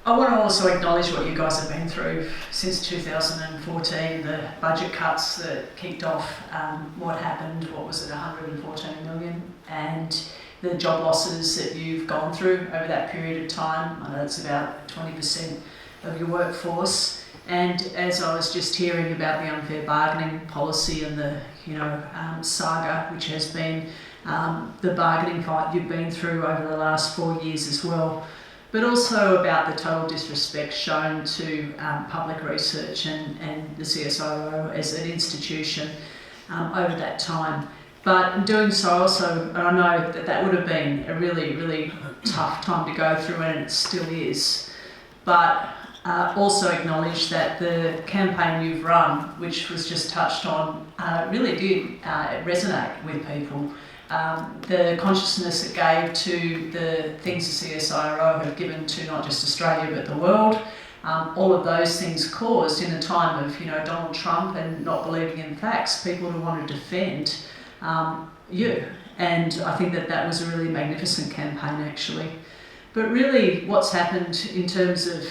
I want to also acknowledge what you guys have been through since 2014, the budget cuts that kicked off what happened, what was it, 114 million, and the job losses that you've gone through over that period of time. I know it's about 20% of your workforce. And as I was just hearing about the unfair bargaining policy and the saga, which has been the bargaining fight you've been through over the last 4 years as well, but also about the total disrespect shown to public research and the CSIRO as an institution over that time. But in doing so also, and I know that would have been a really, really tough time to go through, and it still is, but also acknowledge that the campaign you've run, which was just touched on, really did resonate with people. The consciousness it gave to the things the CSIRO have given to not just Australia but the world, all of those things caused in a time of Donald Trump and not believing in facts, people to want to defend you. And I think that was a really magnificent campaign actually. But really what's happened in terms of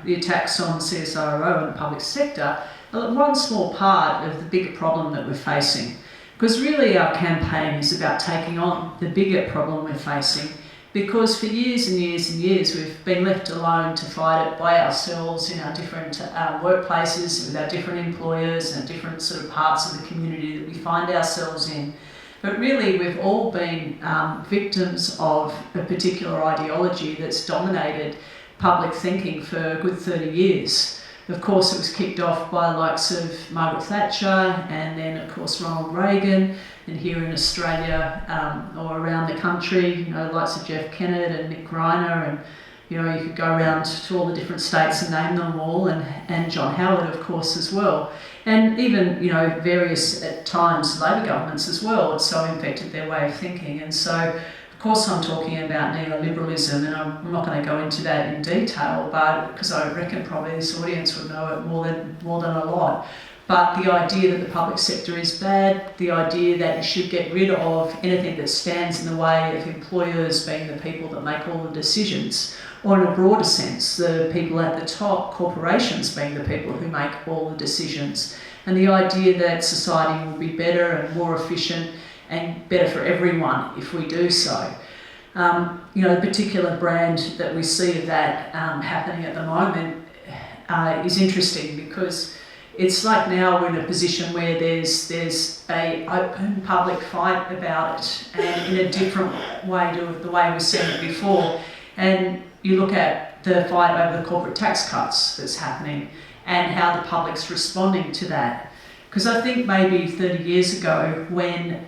the attacks on CSIRO and the public sector, one small part of the bigger problem that we're facing. Because really our campaign is about taking on the bigger problem we're facing, because for years and years and years we've been left alone to fight it by ourselves in our different workplaces, with our different employers and different sort of parts of the community that we find ourselves in. But really we've all been victims of a particular ideology that's dominated public thinking for a good 30 years. Of course, it was kicked off by the likes of Margaret Thatcher and then, of course, Ronald Reagan, and here in Australia or around the country, the likes of Jeff Kennett and Nick Greiner, and you could go around to all the different states and name them all, and John Howard, of course, as well. And even, various, at times, Labor governments as well, it's so infected their way of thinking. And so, of course, I'm talking about neoliberalism, and I'm not going to go into that in detail, but because I reckon probably this audience would know it more than a lot. But the idea that the public sector is bad, the idea that you should get rid of anything that stands in the way of employers being the people that make all the decisions, or in a broader sense, the people at the top, corporations being the people who make all the decisions, and the idea that society will be better and more efficient and better for everyone if we do so. The particular brand that we see of that happening at the moment is interesting, because it's like now we're in a position where there's a open public fight about it, and in a different way to the way we've seen it before. And you look at the fight over the corporate tax cuts that's happening and how the public's responding to that. Because I think maybe 30 years ago, when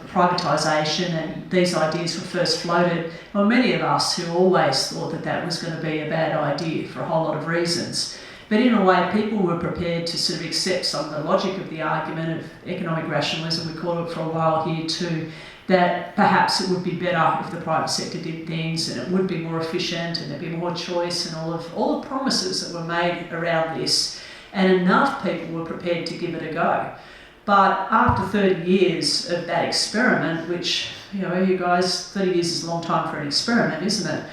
privatisation and these ideas were first floated, well, many of us who always thought that was going to be a bad idea for a whole lot of reasons. But in a way, people were prepared to sort of accept some of the logic of the argument of economic rationalism, we called it for a while here too, that perhaps it would be better if the private sector did things, and it would be more efficient and there'd be more choice, and all the promises that were made around this. And enough people were prepared to give it a go. But after 30 years of that experiment, which, you guys, 30 years is a long time for an experiment, isn't it?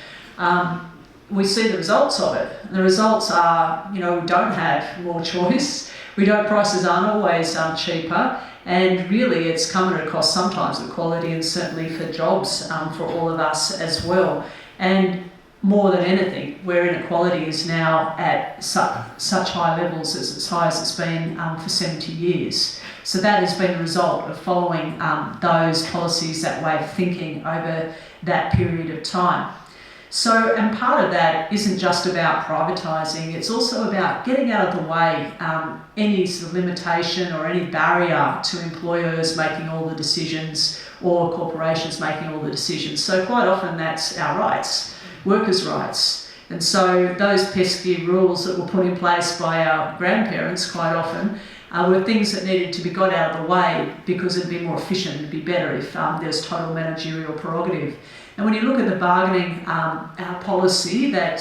We see the results of it. The results are, we don't have more choice. Prices aren't always cheaper. And really it's come at a cost sometimes of quality, and certainly for jobs for all of us as well. And more than anything, where inequality is now at such high levels, as high as it's been for 70 years. So that has been a result of following those policies, that way of thinking over that period of time. So, and part of that isn't just about privatising, it's also about getting out of the way any sort of limitation or any barrier to employers making all the decisions, or corporations making all the decisions. So quite often that's our rights, workers' rights. And so those pesky rules that were put in place by our grandparents quite often were things that needed to be got out of the way, because it'd be more efficient, it'd be better if there's total managerial prerogative. And when you look at the bargaining policy that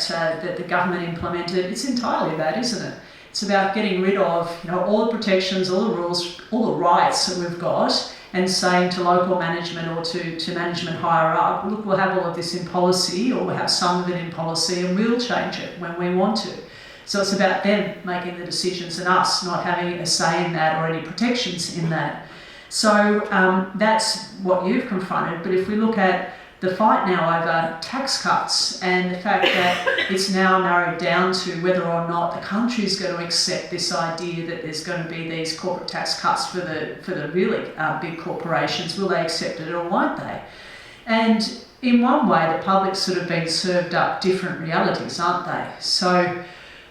the government implemented, it's entirely that, isn't it? It's about getting rid of all the protections, all the rules, all the rights that we've got, and saying to local management or to management higher up, look, we'll have all of this in policy, or we'll have some of it in policy, and we'll change it when we want to. So it's about them making the decisions and us not having a say in that or any protections in that. So that's what you've confronted. But if we look at the fight now over tax cuts and the fact that it's now narrowed down to whether or not the country is going to accept this idea that there's going to be these corporate tax cuts for the really big corporations, will they accept it or won't they? And in one way, the public's sort of been served up different realities, aren't they? So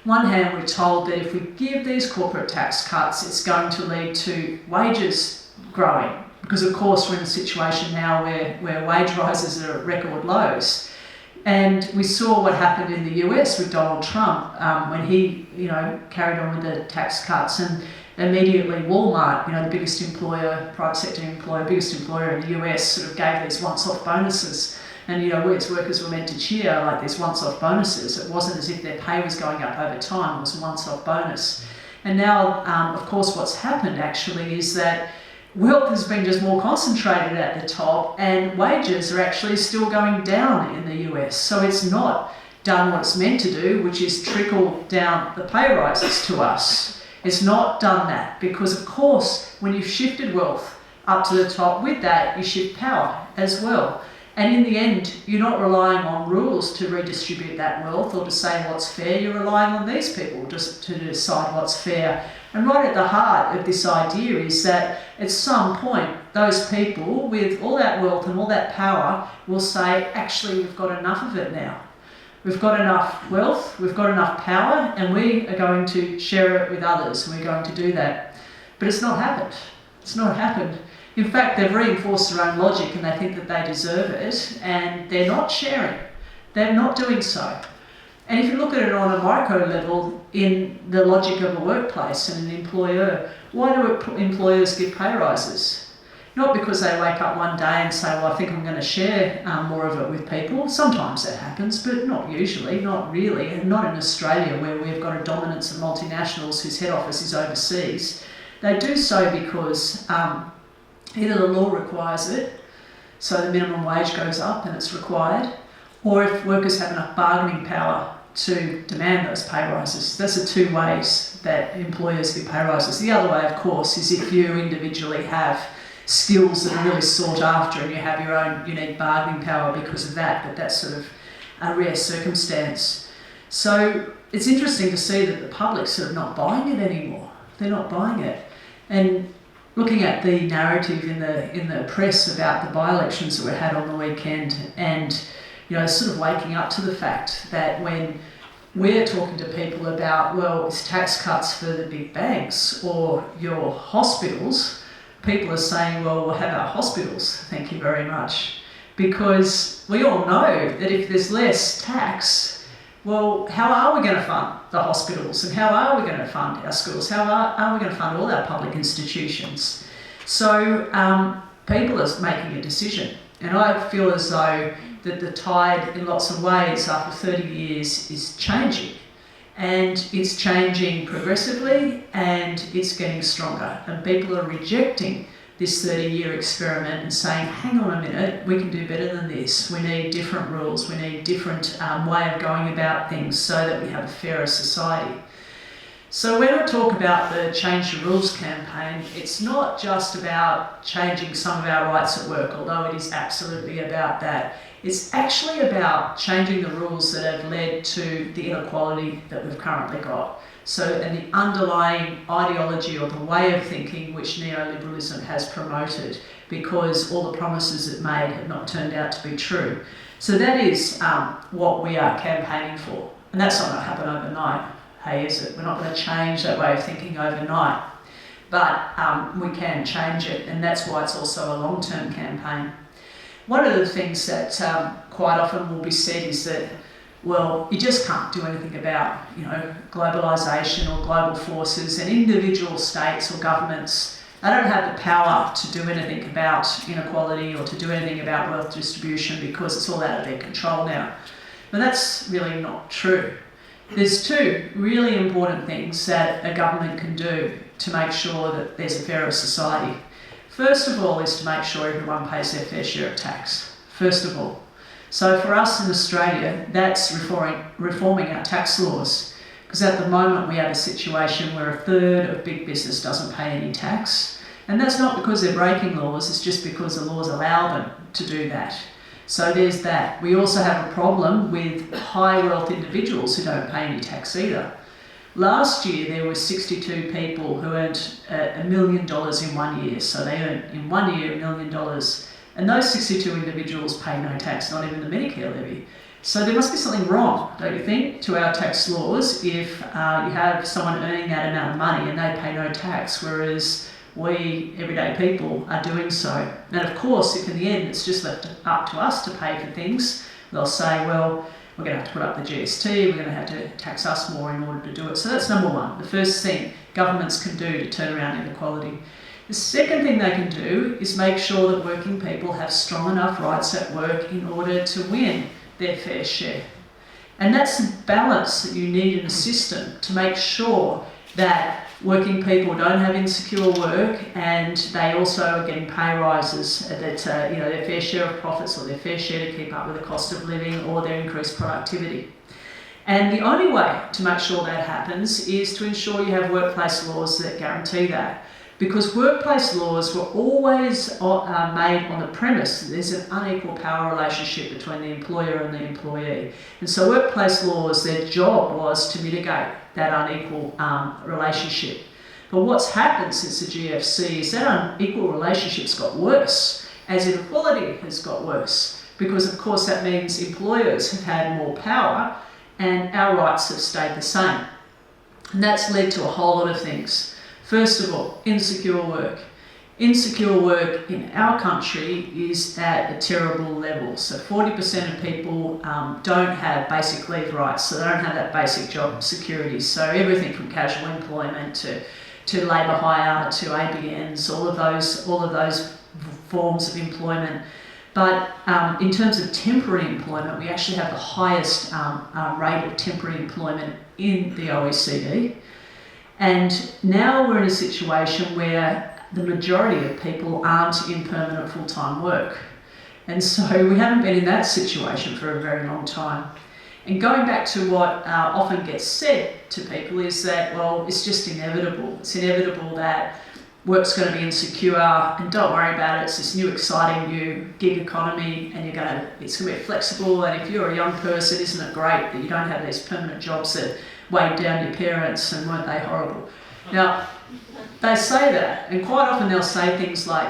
one hand, we're told that if we give these corporate tax cuts, it's going to lead to wages growing. Because of course we're in a situation now where wage rises are at record lows. And we saw what happened in the US with Donald Trump when he, carried on with the tax cuts, and immediately Walmart, the biggest employer, private sector employer, biggest employer in the US, sort of gave these once-off bonuses. And we as workers were meant to cheer like these once-off bonuses. It wasn't as if their pay was going up over time, it was a once-off bonus. And now, of course, what's happened actually is that wealth has been just more concentrated at the top, and wages are actually still going down in the US. So it's not done what it's meant to do, which is trickle down the pay rises to us. It's not done that because, of course, when you've shifted wealth up to the top, with that you shift power as well. And in the end, you're not relying on rules to redistribute that wealth or to say what's fair. You're relying on these people just to decide what's fair. And right at the heart of this idea is that at some point, those people with all that wealth and all that power will say, actually, we've got enough of it now. We've got enough wealth, we've got enough power, and we are going to share it with others. We're going to do that. But it's not happened. It's not happened. In fact, they've reinforced their own logic and they think that they deserve it, and they're not sharing. They're not doing so. And if you look at it on a micro level, in the logic of a workplace and an employer, why do employers give pay rises? Not because they wake up one day and say, well, I think I'm going to share more of it with people. Sometimes that happens, but not usually, not really, and not in Australia where we've got a dominance of multinationals whose head office is overseas. They do so because either the law requires it, so the minimum wage goes up and it's required, or if workers have enough bargaining power to demand those pay rises. That's the two ways that employers give pay rises. The other way, of course, is if you individually have skills that are really sought after and you have your own unique bargaining power because of that, but that's sort of a rare circumstance. So it's interesting to see that the public's sort of not buying it anymore. They're not buying it. And looking at the narrative in the press about the by-elections that we had on the weekend, and sort of waking up to the fact that when we're talking to people about, well, it's tax cuts for the big banks or your hospitals, people are saying, well, we'll have our hospitals, thank you very much. Because we all know that if there's less tax, well, how are we going to fund the hospitals, and how are we going to fund our schools? How are we going to fund all our public institutions? So people are making a decision, and I feel as though that the tide in lots of ways after 30 years is changing, and it's changing progressively and it's getting stronger, and people are rejecting this 30-year experiment and saying, hang on a minute, we can do better than this. We need different rules. We need different way of going about things so that we have a fairer society. So when I talk about the Change the Rules campaign, it's not just about changing some of our rights at work, although it is absolutely about that. It's actually about changing the rules that have led to the inequality that we've currently got. So, and the underlying ideology or the way of thinking which neoliberalism has promoted, because all the promises it made have not turned out to be true. So that is what we are campaigning for. And that's not going to happen overnight, hey, is it? We're not going to change that way of thinking overnight. But we can change it, and that's why it's also a long-term campaign. One of the things that quite often will be said is that, well, you just can't do anything about, globalisation or global forces, and individual states or governments, they don't have the power to do anything about inequality or to do anything about wealth distribution because it's all out of their control now. But that's really not true. There's two really important things that a government can do to make sure that there's a fairer society. First of all is to make sure everyone pays their fair share of tax, first of all. So for us in Australia, that's reforming our tax laws, because at the moment we have a situation where a third of big business doesn't pay any tax, and that's not because they're breaking laws, it's just because the laws allow them to do that. So there's that. We also have a problem with high wealth individuals who don't pay any tax either. Last year there were 62 people who earned $1 million in 1 year, so they earned in 1 year $1 million. And those 62 individuals pay no tax, not even the Medicare levy. So there must be something wrong, don't you think, to our tax laws if you have someone earning that amount of money and they pay no tax, whereas we, everyday people, are doing so. And of course, if in the end it's just left up to us to pay for things, they'll say, well, we're going to have to put up the GST, we're going to have to tax us more in order to do it. So that's number one, the first thing governments can do to turn around inequality. The second thing they can do is make sure that working people have strong enough rights at work in order to win their fair share. And that's the balance that you need in a system to make sure that working people don't have insecure work and they also are getting pay rises, that their fair share of profits or their fair share to keep up with the cost of living or their increased productivity. And the only way to make sure that happens is to ensure you have workplace laws that guarantee that. Because workplace laws were always made on the premise that there's an unequal power relationship between the employer and the employee. And so workplace laws, their job was to mitigate that unequal relationship. But what's happened since the GFC is that unequal relationship's got worse as inequality has got worse. Because of course that means employers have had more power and our rights have stayed the same. And that's led to a whole lot of things. First of all, insecure work. Insecure work in our country is at a terrible level. So 40% of people don't have basic leave rights, so they don't have that basic job security. So everything from casual employment to labour hire to ABNs, all of those forms of employment. But in terms of temporary employment, we actually have the highest rate of temporary employment in the OECD. And now we're in a situation where the majority of people aren't in permanent full-time work. And so we haven't been in that situation for a very long time. And going back to what often gets said to people is that, well, it's just inevitable. It's inevitable that work's going to be insecure and don't worry about it. It's this new exciting new gig economy and it's going to be flexible. And if you're a young person, isn't it great that you don't have these permanent jobs that weighed down your parents and weren't they horrible? Now, they say that, and quite often they'll say things like,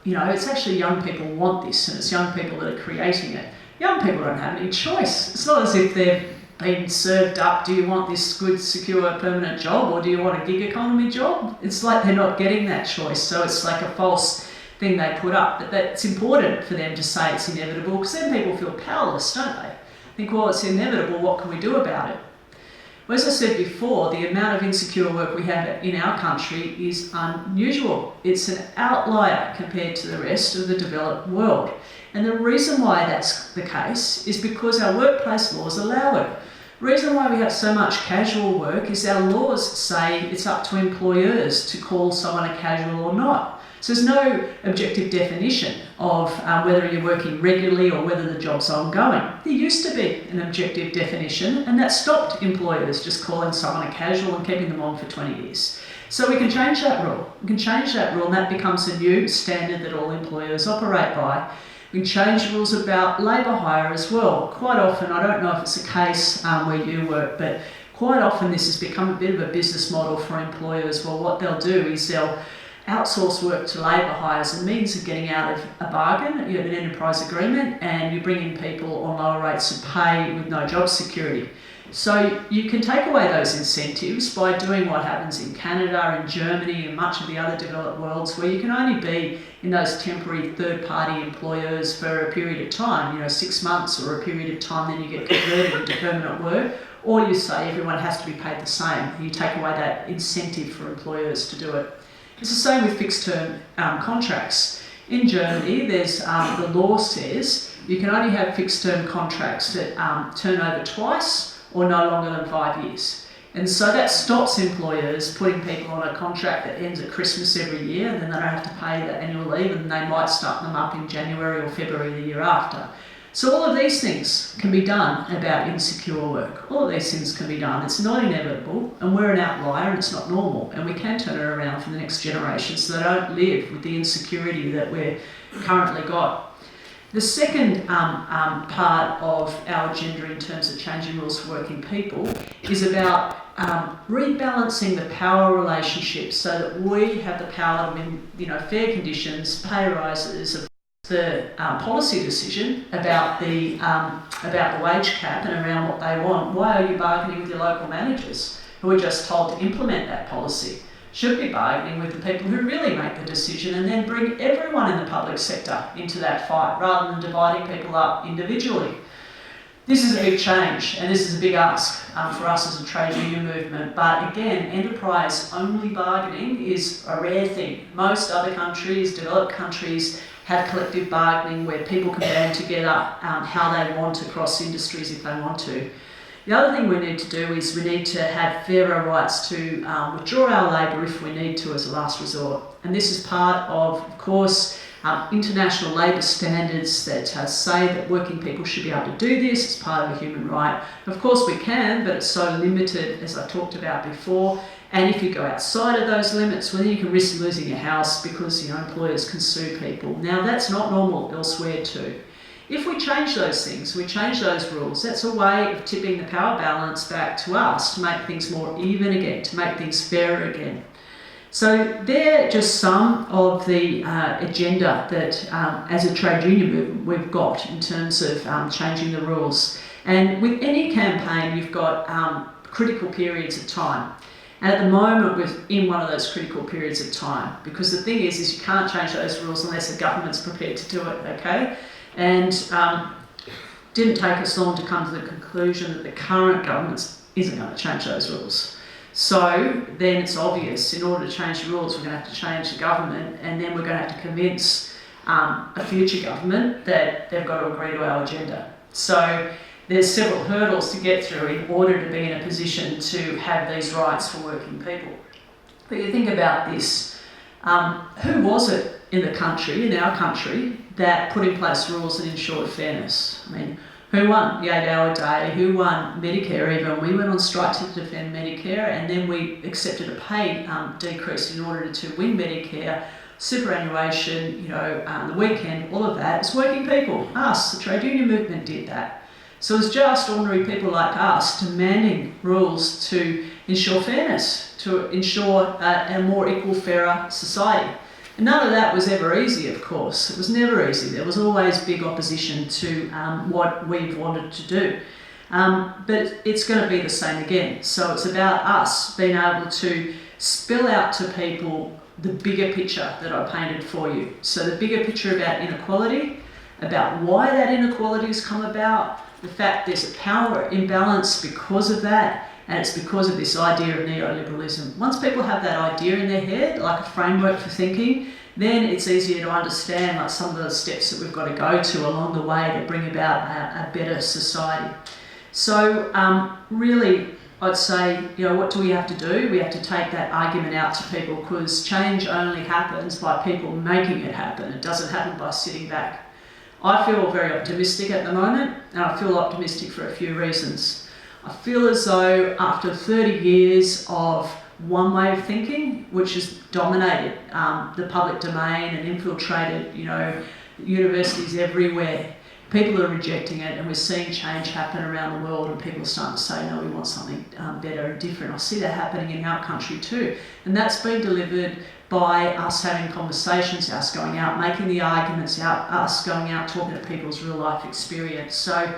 it's actually young people want this and it's young people that are creating it. Young people don't have any choice. It's not as if they've been served up, do you want this good, secure, permanent job or do you want a gig economy job? It's like they're not getting that choice, so it's like a false thing they put up. But it's important for them to say it's inevitable because then people feel powerless, don't they? Think, well, it's inevitable, what can we do about it? Well, as I said before, the amount of insecure work we have in our country is unusual. It's an outlier compared to the rest of the developed world. And the reason why that's the case is because our workplace laws allow it. The reason why we have so much casual work is our laws say it's up to employers to call someone a casual or not. So there's no objective definition of whether you're working regularly or whether the job's ongoing. There used to be an objective definition and that stopped employers just calling someone a casual and keeping them on for 20 years. So we can change that rule. We can change that rule and that becomes a new standard that all employers operate by. We can change rules about labour hire as well. Quite often, I don't know if it's a case where you work, but quite often this has become a bit of a business model for employers. Well, what they'll do is they'll outsource work to labour hire as a means of getting out of a bargain. You have an enterprise agreement and you bring in people on lower rates of pay with no job security. So you can take away those incentives by doing what happens in Canada and Germany and much of the other developed worlds where you can only be in those temporary third-party employers for a period of time, 6 months or a period of time, then you get converted into permanent work, or you say everyone has to be paid the same. You take away that incentive for employers to do it. It's the same with fixed-term contracts. In Germany, there's the law says you can only have fixed-term contracts that turn over twice or no longer than 5 years. And so that stops employers putting people on a contract that ends at Christmas every year, and then they don't have to pay the annual leave, and they might start them up in January or February the year after. So all of these things can be done about insecure work. All of these things can be done. It's not inevitable, and we're an outlier, and it's not normal, and we can turn it around for the next generation so they don't live with the insecurity that we're currently got. The second part of our agenda in terms of changing rules for working people is about rebalancing the power relationship so that we have the power to win, fair conditions, pay rises, the policy decision about the wage cap and around what they want. Why are you bargaining with your local managers who are just told to implement that policy? Should be bargaining with the people who really make the decision and then bring everyone in the public sector into that fight rather than dividing people up individually. This is a big change and this is a big ask for us as a trade union movement, but again, enterprise-only bargaining is a rare thing. Most other countries, developed countries, have collective bargaining where people can band together how they want across industries if they want to. The other thing we need to do is we need to have fairer rights to withdraw our labour if we need to as a last resort. And this is part of course, international labour standards that say that working people should be able to do this. It's part of a human right. Of course we can, but it's so limited, as I talked about before. And if you go outside of those limits, well, then you can risk losing your house because employers can sue people. Now that's not normal elsewhere too. If we change those things, we change those rules, that's a way of tipping the power balance back to us to make things more even again, to make things fairer again. So they're just some of the agenda that as a trade union movement we've got in terms of changing the rules. And with any campaign you've got critical periods of time. And at the moment we're in one of those critical periods of time because the thing is you can't change those rules unless the government's prepared to do it, okay? And didn't take us long to come to the conclusion that the current government isn't going to change those rules. So then it's obvious, in order to change the rules, we're going to have to change the government, and then we're going to have to convince a future government that they've got to agree to our agenda. So there's several hurdles to get through in order to be in a position to have these rights for working people. But you think about this, who was it in the country, in our country, that put in place rules that ensured fairness? I mean, who won the 8-hour day? Who won Medicare even? We went on strike to defend Medicare and then we accepted a pay decrease in order to win Medicare, superannuation, the weekend, all of that. It's working people, us, the trade union movement did that. So it's just ordinary people like us demanding rules to ensure fairness, to ensure a more equal, fairer society. And none of that was ever easy, of course. It was never easy. There was always big opposition to what we've wanted to do. But it's going to be the same again. So it's about us being able to spell out to people the bigger picture that I painted for you. So the bigger picture about inequality, about why that inequality has come about, the fact there's a power imbalance because of that, and it's because of this idea of neoliberalism. Once people have that idea in their head, like a framework for thinking, then it's easier to understand like some of the steps that we've got to go to along the way to bring about a better society. So really, I'd say, what do we have to do? We have to take that argument out to people because change only happens by people making it happen. It doesn't happen by sitting back. I feel very optimistic at the moment, and I feel optimistic for a few reasons. I feel as though after 30 years of one way of thinking, which has dominated the public domain and infiltrated, universities everywhere, people are rejecting it, and we're seeing change happen around the world, and people are starting to say, no, we want something better and different. I see that happening in our country too, and that's been delivered by us having conversations, us going out, making the arguments, us going out, talking to people's real life experience. So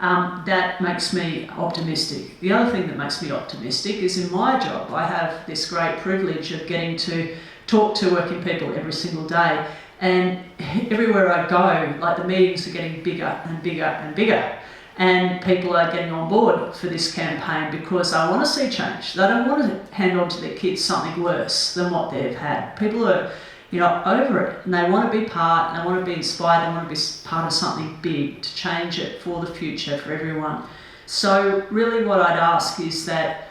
that makes me optimistic. The other thing that makes me optimistic is in my job, I have this great privilege of getting to talk to working people every single day. And everywhere I go, like the meetings are getting bigger and bigger and bigger. And people are getting on board for this campaign because they want to see change. They don't want to hand on to their kids something worse than what they've had. People are, over it, and they want to be part, and they want to be inspired, they want to be part of something big to change it for the future for everyone. So really what I'd ask is that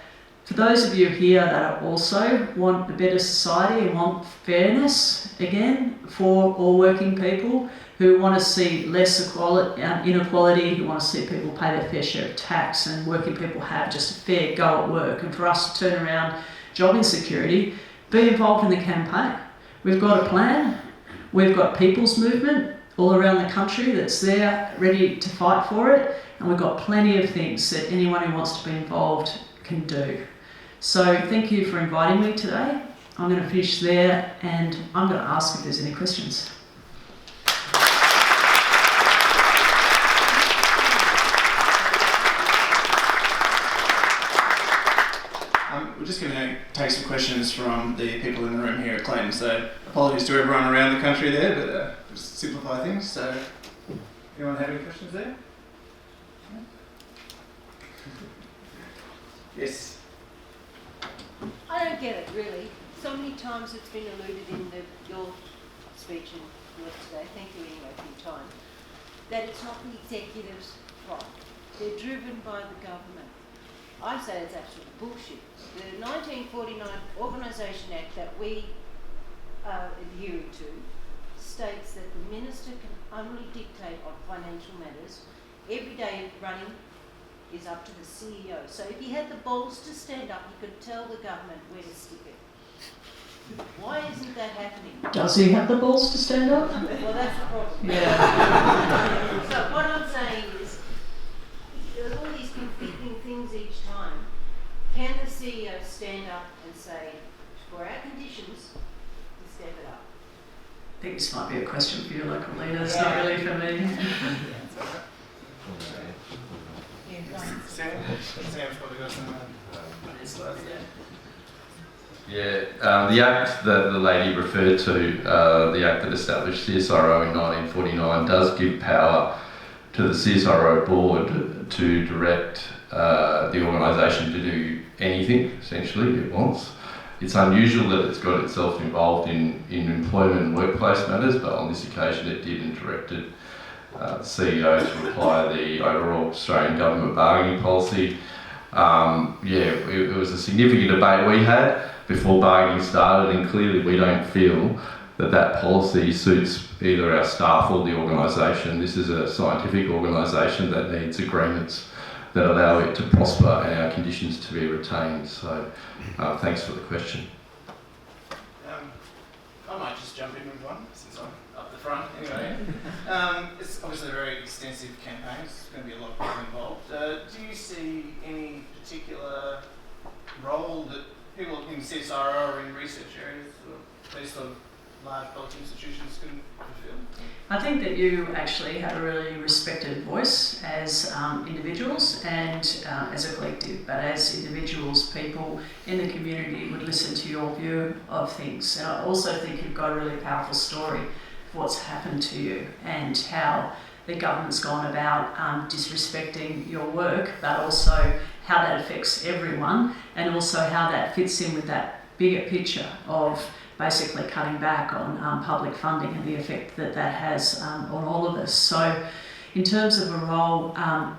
For those of you here that also want a better society and want fairness, again, for all working people, who want to see less inequality, who want to see people pay their fair share of tax and working people have just a fair go at work, and for us to turn around job insecurity, be involved in the campaign. We've got a plan, we've got people's movement all around the country that's there ready to fight for it, and we've got plenty of things that anyone who wants to be involved can do. So thank you for inviting me today. I'm going to finish there and I'm going to ask if there's any questions. We're just going to take some questions from the people in the room here at Clayton. So apologies to everyone around the country there, but just simplify things. So anyone have any questions there? Yes. I don't get it, really. So many times it's been alluded in your speech and yours today, thank you anyway for your time, that it's not the executive's fault. They're driven by the government. I say it's absolute bullshit. The 1949 Organisation Act that we are adhering to states that the minister can only dictate on financial matters. Every day running is up to the CEO. So if he had the balls to stand up, he could tell the government where to stick it. Why isn't that happening? Does he have the balls to stand up? Well, that's the problem. Yeah. So what I'm saying is, there's all these conflicting things each time. Can the CEO stand up and say, for our conditions, we step it up? I think this might be a question for your local leader, it's not really for me. Sam's probably got some slides there. Yeah, the Act that the lady referred to, the Act that established CSIRO in 1949, does give power to the CSIRO board to direct the organisation to do anything, essentially, it wants. It's unusual that it's got itself involved in employment and workplace matters, but on this occasion it did and directed the CEO to apply the overall Australian government bargaining policy. It was a significant debate we had before bargaining started, and clearly we don't feel that policy suits either our staff or the organisation. This is a scientific organisation that needs agreements that allow it to prosper and our conditions to be retained. So thanks for the question. I might just jump in with one since I'm up the front anyway. It's obviously a very extensive campaign, there's going to be a lot of people involved. Do you see any particular role that people in CSIRO or in research areas or these sort of large public institutions can fulfill? I think that you actually have a really respected voice as individuals and as a collective, but as individuals, people in the community would listen to your view of things. And I also think you've got a really powerful story of what's happened to you and how the government's gone about disrespecting your work, but also how that affects everyone, and also how that fits in with that bigger picture of basically cutting back on public funding and the effect that that has on all of us. So in terms of a role,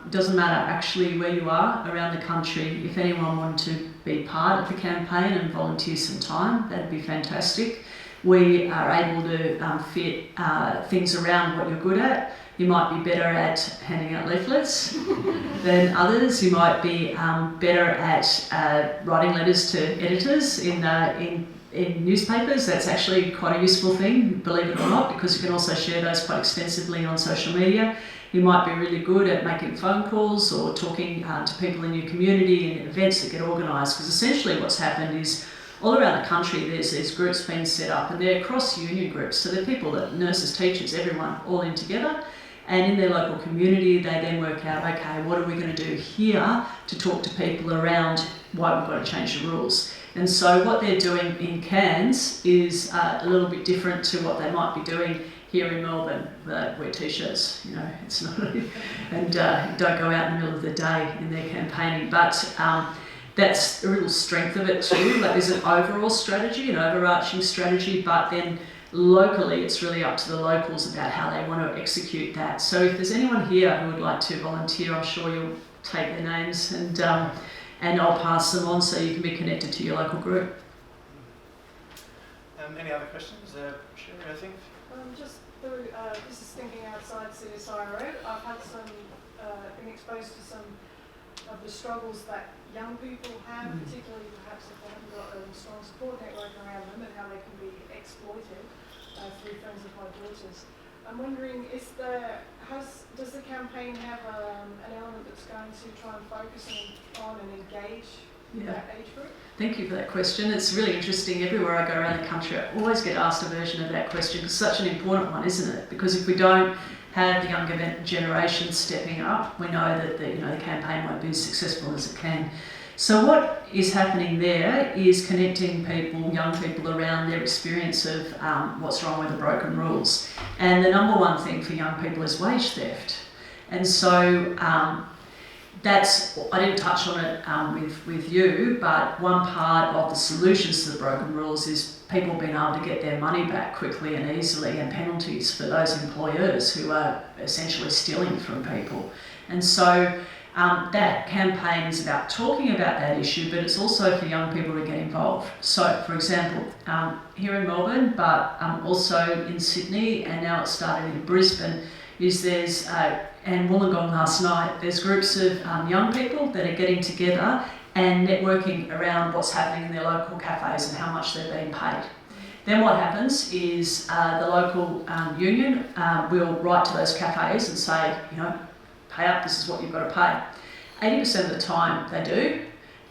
it doesn't matter actually where you are around the country. If anyone wanted to be part of the campaign and volunteer some time, that'd be fantastic. We are able to fit things around what you're good at. You might be better at handing out leaflets than others. You might be better at writing letters to editors in newspapers. That's actually quite a useful thing, believe it or not, because you can also share those quite extensively on social media. You might be really good at making phone calls or talking to people in your community and events that get organised, because essentially what's happened is all around the country there's these groups being set up, and they're cross-union groups, so they're people that nurses, teachers, everyone all in together. And in their local community, they then work out, okay, what are we going to do here to talk to people around why we've got to change the rules? And so what they're doing in Cairns is a little bit different to what they might be doing here in Melbourne. They wear t-shirts, it's not, and don't go out in the middle of the day in their campaigning. But that's a real strength of it too. Like there's an overall strategy, an overarching strategy, but then locally it's really up to the locals about how they want to execute that. So if there's anyone here who would like to volunteer, I'm sure you'll take their names and and I'll pass them on so you can be connected to your local group. Any other questions? Sherry, I think. Just through, this is thinking outside CSIRO, I've had been exposed to some of the struggles that young people have, particularly perhaps if they haven't got a strong support network around them, and how they can be exploited through friends of my daughters. I'm wondering, does the campaign have an element that's going to try and focus on and engage that age group? Thank you for that question. It's really interesting. Everywhere I go around the country, I always get asked a version of that question. It's such an important one, isn't it? Because if we don't have the younger generation stepping up, we know that the campaign won't be as successful as it can. So what is happening there is connecting young people around their experience of what's wrong with the broken rules. And the number one thing for young people is wage theft. And so I didn't touch on it with you, but one part of the solutions to the broken rules is people being able to get their money back quickly and easily, and penalties for those employers who are essentially stealing from people. And so that campaign is about talking about that issue, but it's also for young people to get involved. So, for example, here in Melbourne, but also in Sydney, and now it's started in Brisbane, and Wollongong last night, there's groups of young people that are getting together and networking around what's happening in their local cafes and how much they're being paid. Then what happens is the local union will write to those cafes and say, pay up, this is what you've got to pay. 80% of the time they do,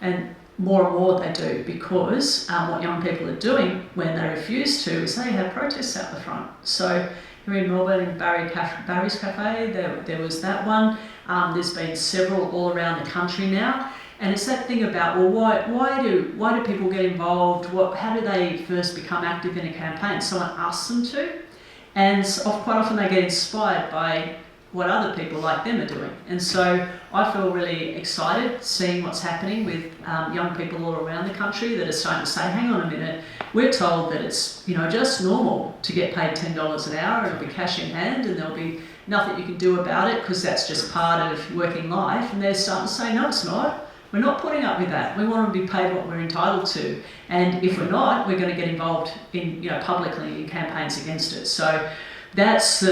and more they do, because what young people are doing when they refuse to is they have protests out the front. So here in Melbourne, in Barry's Cafe, there was that one. There's been several all around the country now. And it's that thing about, well, why do people get involved? How do they first become active in a campaign? Someone asks them to. And quite often they get inspired by what other people like them are doing. And so I feel really excited seeing what's happening with young people all around the country that are starting to say, hang on a minute, we're told that it's just normal to get paid $10 an hour, it'll be cash in hand, and there'll be nothing you can do about it because that's just part of working life. And they're starting to say, no, it's not. We're not putting up with that. We want to be paid what we're entitled to. And if we're not, we're going to get involved in, publicly in campaigns against it. So that's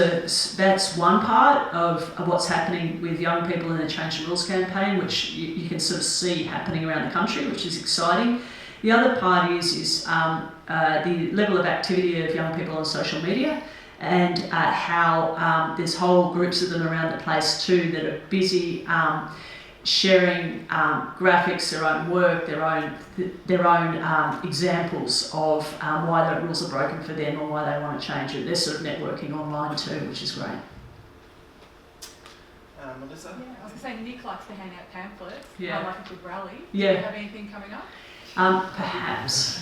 one part of what's happening with young people in the Change the Rules campaign, which you can sort of see happening around the country, which is exciting. The other part is the level of activity of young people on social media, and how there's whole groups of them around the place too that are busy sharing graphics, their own work, their own examples of why the rules are broken for them or why they want to change it. They're sort of networking online too, which is great. Melissa? Yeah, I was going to say, Nick likes to hand out pamphlets. Yeah. I like a good rally. Yeah. Do you have anything coming up? Perhaps.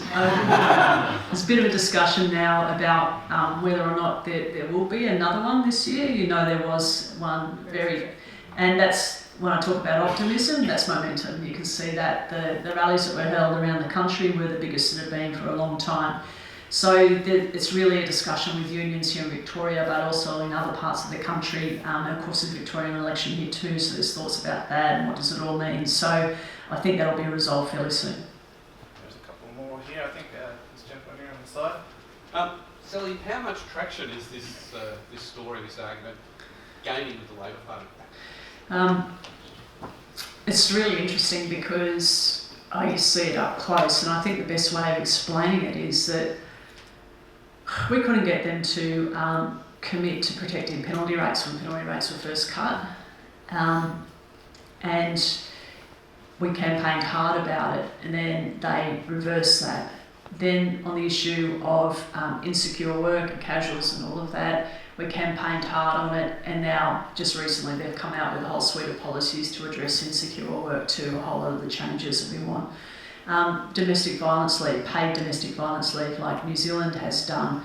There's a bit of a discussion now about whether or not there will be another one this year. There was one and that's, when I talk about optimism, that's momentum. You can see that the rallies that were held around the country were the biggest that have been for a long time. So it's really a discussion with unions here in Victoria, but also in other parts of the country. And of course, there's a Victorian election here too, so there's thoughts about that and what does it all mean. So I think that'll be resolved fairly soon. There's a couple more here. I think this gentleman here on the side. Sally, how much traction is this story, this argument, gaining with the Labor Party? It's really interesting because I see it up close, and I think the best way of explaining it is that we couldn't get them to commit to protecting penalty rates when penalty rates were first cut, and we campaigned hard about it, and then they reversed that. Then on the issue of insecure work and casuals and all of that, we campaigned hard on it, and now just recently they've come out with a whole suite of policies to address insecure work too, a whole lot of the changes that we want. Domestic violence leave, paid domestic violence leave like New Zealand has done,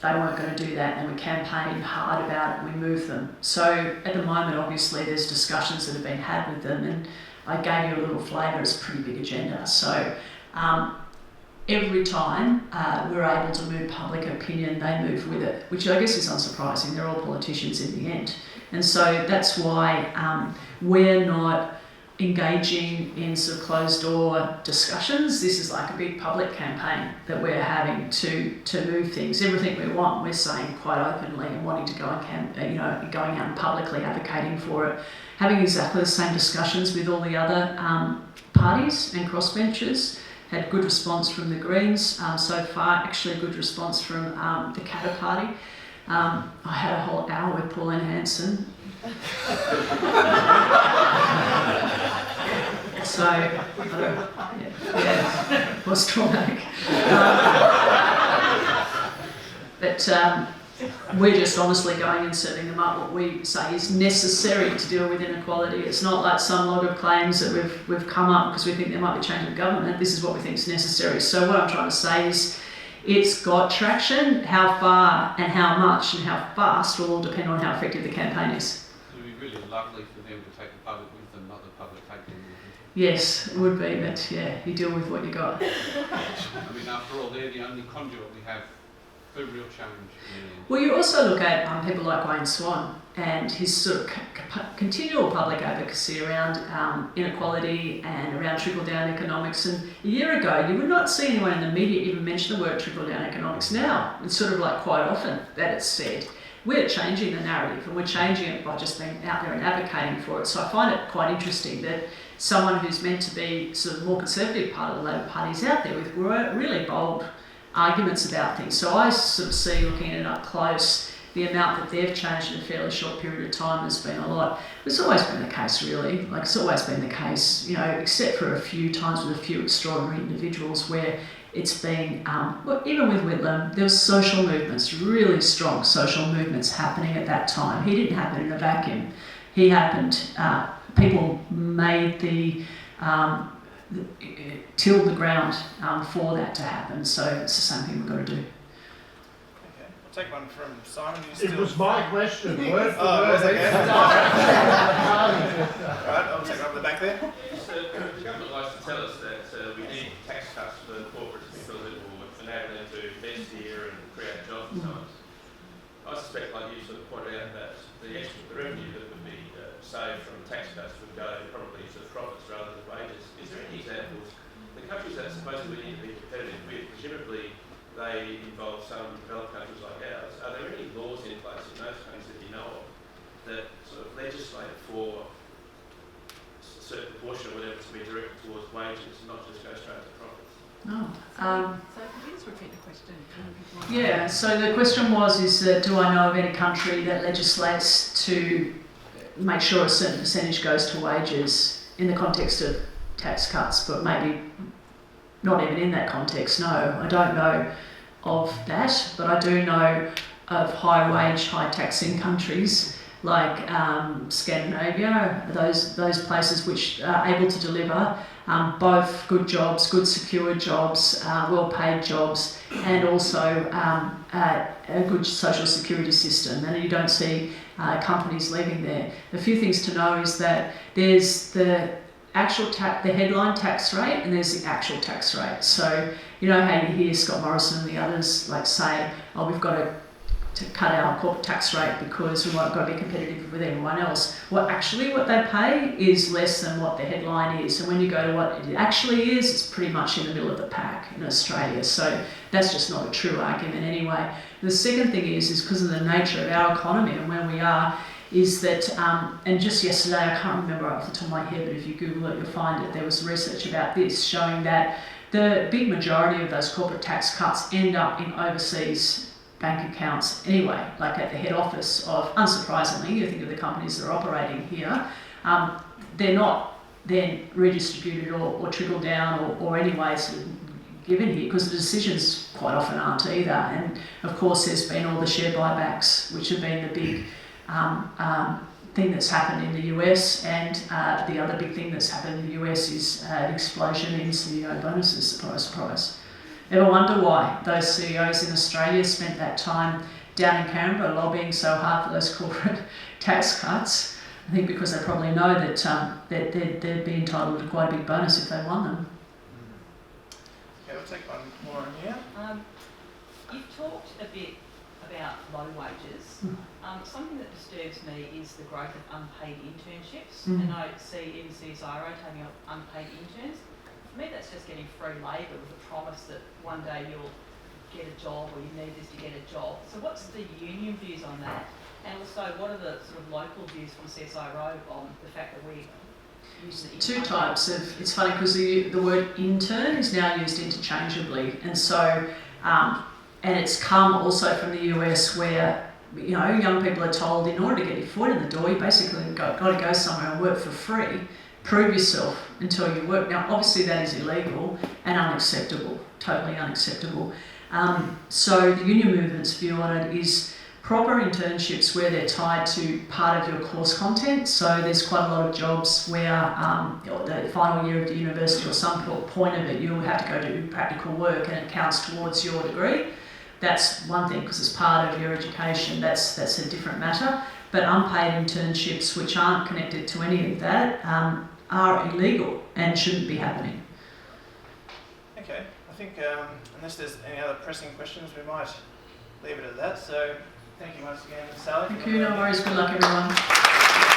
they weren't going to do that, and we campaigned hard about it and we moved them. So at the moment obviously there's discussions that have been had with them, and I gave you a little flavour, it's a pretty big agenda. So every time we're able to move public opinion, they move with it, which I guess is unsurprising. They're all politicians in the end. And so that's why we're not engaging in sort of closed door discussions. This is like a big public campaign that we're having to move things. Everything we want, we're saying quite openly and wanting to go and going out and publicly advocating for it. Having exactly the same discussions with all the other parties and crossbenchers. Had good response from the Greens so far. Actually, good response from the Katter Party. I had a whole hour with Pauline Hanson. So, it was traumatic. But we're just honestly going and serving them up what we say is necessary to deal with inequality. It's not like some log of claims that we've come up because we think there might be change of government. This is what we think is necessary. So what I'm trying to say is it's got traction. How far and how much and how fast will all depend on how effective the campaign is. It would be really lovely for them to take the public with them, not the public taking them with them. Yes, it would be, but yeah, you deal with what you got. I mean, after all, they're the only conduit we have for real change. Well, you also look at people like Wayne Swan and his sort of continual public advocacy around inequality and around trickle-down economics. And a year ago, you would not see anyone in the media even mention the word trickle-down economics. Now, it's sort of like quite often that it's said. We're changing the narrative, and we're changing it by just being out there and advocating for it. So I find it quite interesting that someone who's meant to be sort of the more conservative part of the Labor Party is out there with really bold arguments about things. So I sort of see, looking at it up close, the amount that they've changed in a fairly short period of time has been a lot. It's always been the case, really. Like, it's always been the case, except for a few times with a few extraordinary individuals where it's been, even with Whitlam, there was social movements, really strong social movements happening at that time. He didn't happen in a vacuum. He happened, people made tilled the ground for that to happen. So it's the same thing we've got to do. Okay, I'll take one from Simon. It was my question. Word for oh, word. okay. Right, I'll take it up the back there. So the government likes to tell us that we need tax cuts for the corporates because it will enable them to invest here and create jobs and so on. I suspect, like you sort of pointed out, that the revenue that would be saved from tax cuts would go probably to profits rather than wages. Is there any examples? The countries that supposedly need to be competitive with, presumably they involve some developed countries like ours. Are there any laws in place in those countries that you know of that sort of legislate for a certain portion or whatever to be directed towards wages and not just go straight to profits? No. So could you just repeat the question? Yeah, so the question is that do I know of any country that legislates to make sure a certain percentage goes to wages in the context of tax cuts, but maybe not even in that context? No, I don't know of that, but I do know of high wage, high taxing countries like Scandinavia, those places which are able to deliver both good jobs, good secure jobs, well-paid jobs, and also a good social security system. And you don't see companies leaving there. A few things to know is that there's the headline tax rate, and there's the actual tax rate. So you know how you hear Scott Morrison and the others like say, "Oh, we've got to cut our corporate tax rate because we've got to be competitive with everyone else." Well, actually what they pay is less than what the headline is. And when you go to what it actually is, it's pretty much in the middle of the pack in Australia. So that's just not a true argument anyway. The second thing is because of the nature of our economy and where we are, is that, and just yesterday, I can't remember off the top of my head, but if you Google it, you'll find it. There was research about this showing that the big majority of those corporate tax cuts end up in overseas bank accounts anyway, like at the head office of, unsurprisingly, you think of the companies that are operating here, they're not then redistributed or trickled down or anyway sort of given here, because the decisions quite often aren't either. And of course there's been all the share buybacks, which have been the big thing that's happened in the US, and the other big thing that's happened in the US is an explosion in CEO bonuses, surprise, surprise. Ever wonder why those CEOs in Australia spent that time down in Canberra lobbying so hard for those corporate tax cuts? I think because they probably know that they'd be entitled to quite a big bonus if they won them. Okay, we'll take one more in here. You've talked a bit about low wages. Something that disturbs me is the growth of unpaid internships. And I see even CSIRO taking up unpaid interns. For me, that's just getting free labour with a promise that one day you'll get a job, or you need this to get a job. So what's the union views on that? And also, what are the sort of local views from CSIRO on the fact that we use the two types of, it's funny because the word intern is now used interchangeably, and so and it's come also from the US, where young people are told in order to get your foot in the door, you basically got to go somewhere and work for free, prove yourself until you work. Now obviously that is illegal and unacceptable, totally unacceptable. So the union movement's view on it is proper internships where they're tied to part of your course content. So there's quite a lot of jobs where the final year of the university or some point of it, you'll have to go do practical work and it counts towards your degree. That's one thing because it's part of your education. That's a different matter. But unpaid internships which aren't connected to any of that are illegal and shouldn't be happening. Okay, I think unless there's any other pressing questions, we might leave it at that. So thank you once again, Sally. Thank you, no worries. Good luck, everyone.